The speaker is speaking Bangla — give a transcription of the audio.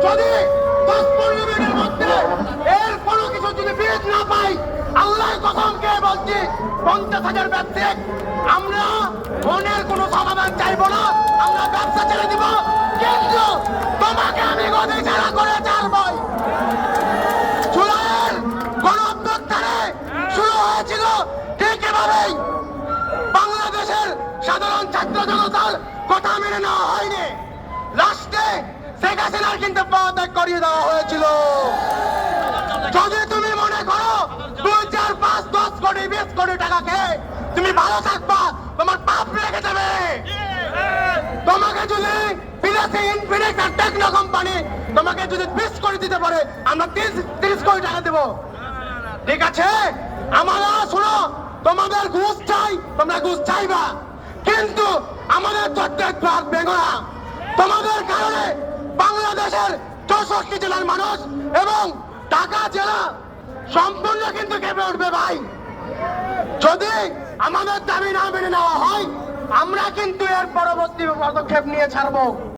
যদি 10-15 মিনিটের মধ্যে এর কোনো কিছু যদি বীজ না পাই, আল্লাহর কসম খেয়ে বলছি 50,000 ব্যবসায়িক আমরা মনের কোনো সমাধান চাইবো না, আমরা ব্যবসা ছেড়ে দিব। কিন্তু তোমাকে আমি গদি ছাড়া করে ছাড়বই। জুলাইয়ের গণঅভ্যুত্থানে শুরু হয়েছিল ঠিক এভাবেই। বাংলাদেশের সাধারণ ছাত্র জনতার কথা মেনে নেওয়া হয়নি। লাস্টে শেখ হাসিনার কিন্তু পদত্যাগ করিয়ে দেওয়া হয়েছিল। যদি তুমি মনে করো 2, 4, 5, 10 কোটি 20 কোটি টাকা খেয়ে তুমি ভালো থাকবা, তোমার পাপ লেগে যাবে। তোমাকে যদি বিদেশি ইনফিনিক্স আর টেকনো কোম্পানি তোমাকে যদি 20 কোটি দিতে পারে, আমরা 30 কোটি টাকা দেবো। ঠিক আছে, আমরা শুনো, তোমাদের ঘুষ চাই, তোমরা ঘুষ চাইবা, কিন্তু আমাদের প্রত্যেক ভাগ বেঙ্গলা। তোমাদের কারণে বাংলাদেশের 64 জেলার মানুষ এবং ঢাকা জেলা সম্পূর্ণ কিন্তু কেঁপে উঠবে ভাই। যদি আমাদের দাবি না মেনে নেওয়া হয়, আমরা কিন্তু এর পরবর্তী পদক্ষেপ নিয়ে ছাড়বো।